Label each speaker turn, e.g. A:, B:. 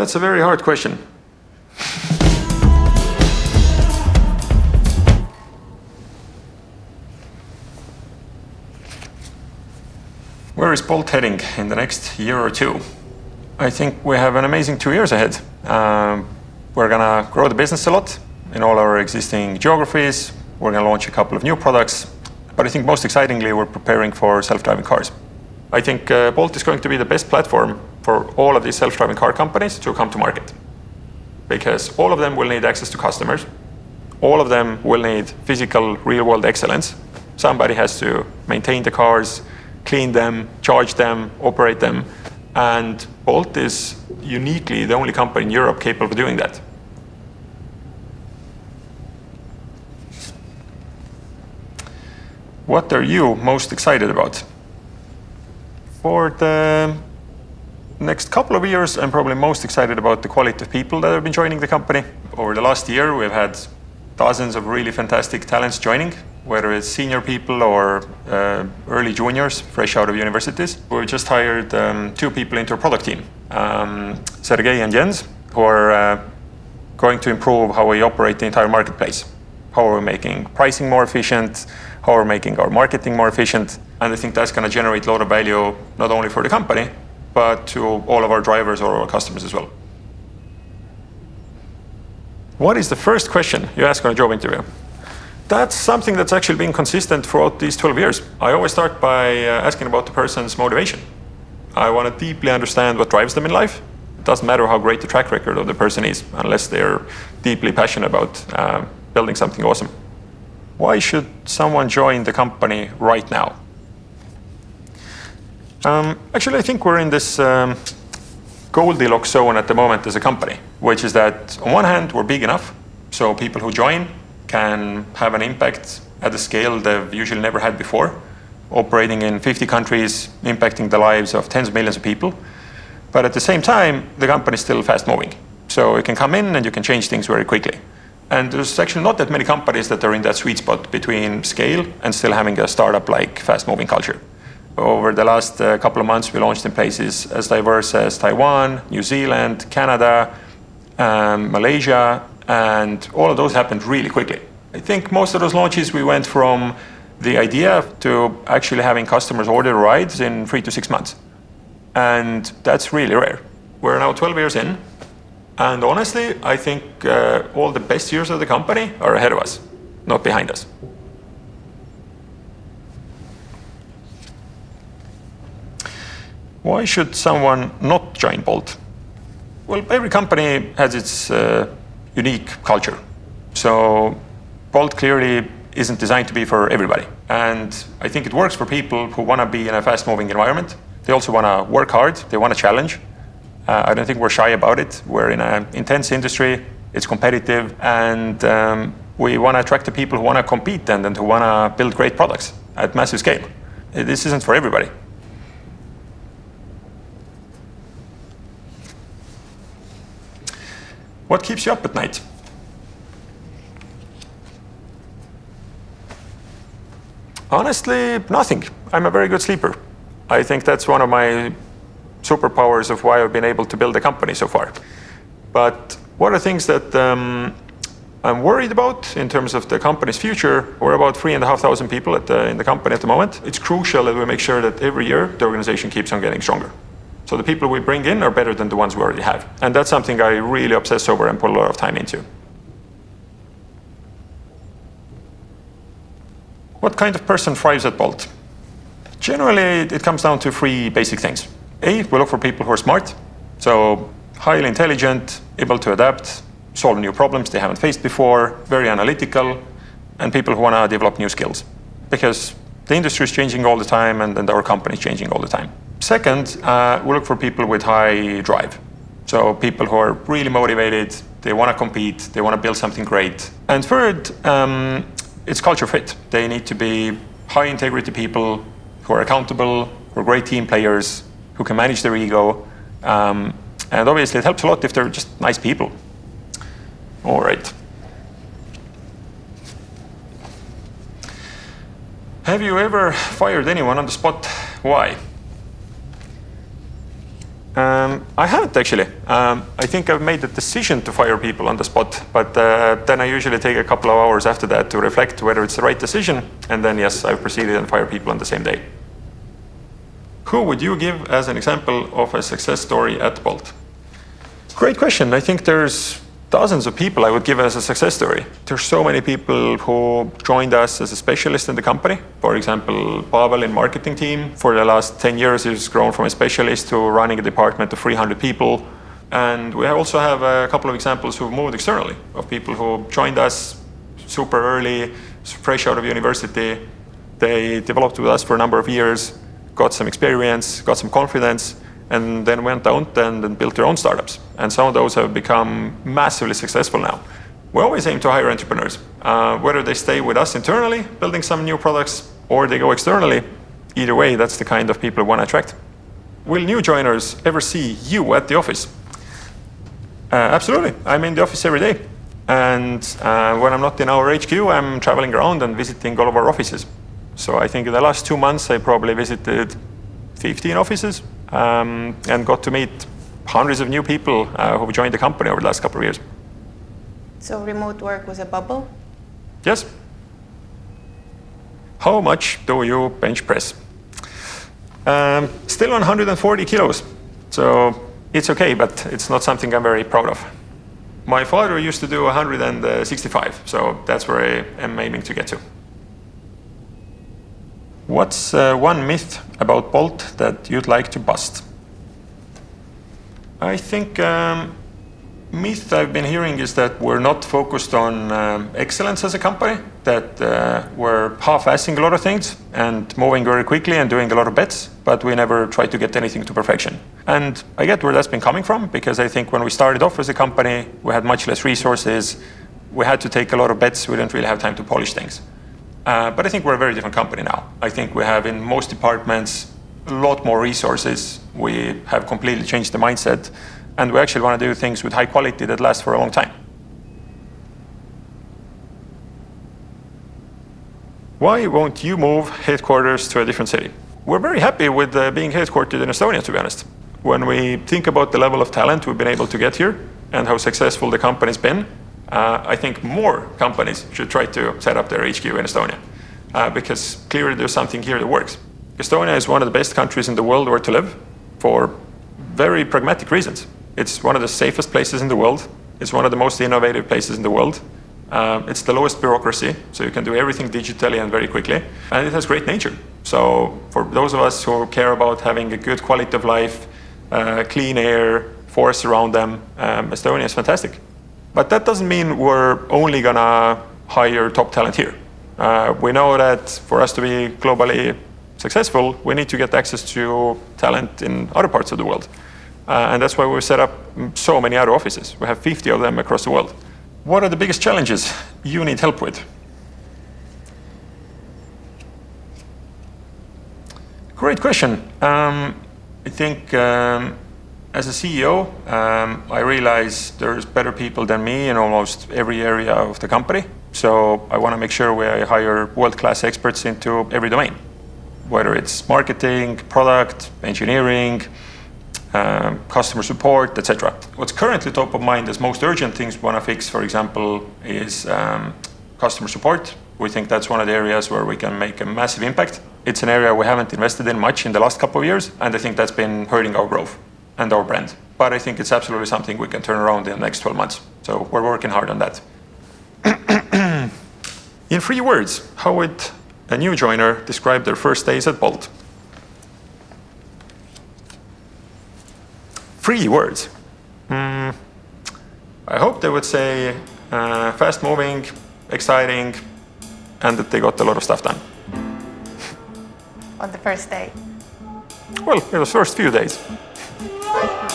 A: That's a very hard question. Where is Bolt heading in the next year or two? I think we have an amazing 2 years ahead. We're gonna grow the business a lot in all our existing geographies. We're gonna launch a couple of new products. But I think most excitingly, we're preparing for self-driving cars. I think Bolt is going to be the best platform for all of these self-driving car companies to come to market. Because all of them will need access to customers. All of them will need physical, real-world excellence. Somebody has to maintain the cars, clean them, charge them, operate them. And Bolt is uniquely the only company in Europe capable of doing that. What are you most excited about? For the next couple of years, I'm probably most excited about the quality of people that have been joining the company. Over the last year, we've had dozens of really fantastic talents joining, whether it's senior people or early juniors fresh out of universities. We just hired 2 people into our product team, Sergey and Jens, who are going to improve how we operate the entire marketplace. How are we making pricing more efficient, how are we making our marketing more efficient. And I think that's going to generate a lot of value, not only for the company, but to all of our drivers or our customers as well. What is the first question you ask on a job interview? That's something that's actually been consistent throughout these 12 years. I always start by asking about the person's motivation. I want to deeply understand what drives them in life. It doesn't matter how great the track record of the person is, unless they're deeply passionate about building something awesome. Why should someone join the company right now? Actually, I think we're in this Goldilocks zone at the moment as a company, which is that on one hand, we're big enough, so people who join can have an impact at a scale they've usually never had before, operating in 50 countries, impacting the lives of tens of millions of people. But at the same time, the company is still fast moving. So you can come in and you can change things very quickly. And there's actually not that many companies that are in that sweet spot between scale and still having a startup-like fast-moving culture. Over the last couple of months, we launched in places as diverse as Taiwan, New Zealand, Canada, Malaysia, and all of those happened really quickly. I think most of those launches, we went from the idea to actually having customers order rides in 3 to 6 months. And that's really rare. We're now 12 years in. And honestly, I think all the best years of the company are ahead of us, not behind us. Why should someone not join Bolt? Well, every company has its unique culture. So Bolt clearly isn't designed to be for everybody. And I think it works for people who want to be in a fast-moving environment. They also want to work hard. They want a challenge. I don't think we're shy about it. We're in an intense industry. It's competitive. And we want to attract the people who want to compete and who want to build great products at massive scale. This isn't for everybody. What keeps you up at night? Honestly, nothing. I'm a very good sleeper. I think that's one of my superpowers of why I've been able to build a company so far. But what are things that I'm worried about in terms of the company's future? We're about 3,500 people in the company at the moment. It's crucial that we make sure that every year the organization keeps on getting stronger. So the people we bring in are better than the ones we already have. And that's something I really obsess over and put a lot of time into. What kind of person thrives at Bolt? Generally, it comes down to 3 basic things. A, we look for people who are smart. So highly intelligent, able to adapt, solve new problems they haven't faced before, very analytical, and people who want to develop new skills. Because the industry is changing all the time and our company is changing all the time. Second, we look for people with high drive. So people who are really motivated, they want to compete, they want to build something great. And third, it's culture fit. They need to be high integrity people who are accountable, who are great team players, who can manage their ego. And obviously it helps a lot if they're just nice people. All right. Have you ever fired anyone on the spot? Why? I haven't actually. I think I've made the decision to fire people on the spot, but then I usually take a couple of hours after that to reflect whether it's the right decision, and then yes, I've proceeded and fire people on the same day. Who would you give as an example of a success story at Bolt? Great question. I think there's dozens of people I would give as a success story. There's so many people who joined us as a specialist in the company. For example, Pavel in marketing team. For the last 10 years, he's grown from a specialist to running a department of 300 people. And we also have a couple of examples who've moved externally, of people who joined us super early, fresh out of university. They developed with us for a number of years, got some experience, got some confidence, and then went out and built their own startups. And some of those have become massively successful now. We always aim to hire entrepreneurs, whether they stay with us internally, building some new products, or they go externally. Either way, that's the kind of people we want to attract. Will new joiners ever see you at the office? Absolutely. I'm in the office every day. And when I'm not in our HQ, I'm traveling around and visiting all of our offices. So I think in the last 2 months, I probably visited 15 offices and got to meet hundreds of new people who've joined the company over the last couple of years.
B: So remote work was a bubble?
A: Yes. How much do you bench press? Still on 140 kilos. So it's okay, but it's not something I'm very proud of. My father used to do 165, so that's where I am aiming to get to. What's one myth about Bolt that you'd like to bust? I think myth I've been hearing is that we're not focused on excellence as a company, that we're half-assing a lot of things and moving very quickly and doing a lot of bets, but we never try to get anything to perfection. And I get where that's been coming from, because I think when we started off as a company, we had much less resources. We had to take a lot of bets. We didn't really have time to polish things. But I think we're a very different company now. I think we have in most departments a lot more resources. We have completely changed the mindset, and we actually want to do things with high quality that last for a long time. Why won't you move headquarters to a different city? We're very happy with being headquartered in Estonia, to be honest. When we think about the level of talent we've been able to get here and how successful the company's been, I think more companies should try to set up their HQ in Estonia, because clearly there's something here that works. Estonia is one of the best countries in the world where to live for very pragmatic reasons. It's one of the safest places in the world. It's one of the most innovative places in the world. It's the lowest bureaucracy, so you can do everything digitally and very quickly. And it has great nature. So for those of us who care about having a good quality of life, clean air, forests around them, Estonia is fantastic. But that doesn't mean we're only gonna hire top talent here. We know that for us to be globally successful, we need to get access to talent in other parts of the world. And that's why we've set up so many other offices. We have 50 of them across the world. What are the biggest challenges you need help with? Great question. I think as a CEO, I realize there's better people than me in almost every area of the company. So I want to make sure we hire world-class experts into every domain, whether it's marketing, product, engineering, customer support, etc. What's currently top of mind as most urgent things we want to fix, for example, is customer support. We think that's one of the areas where we can make a massive impact. It's an area we haven't invested in much in the last couple of years, and I think that's been hurting our growth and our brand. But I think it's absolutely something we can turn around in the next 12 months. So we're working hard on that. In 3 words, how would a new joiner describe their first days at Bolt? 3 words. I hope they would say fast-moving, exciting, and that they got a lot of stuff done.
B: On the first day?
A: Well, it was first few days.
B: Thank you.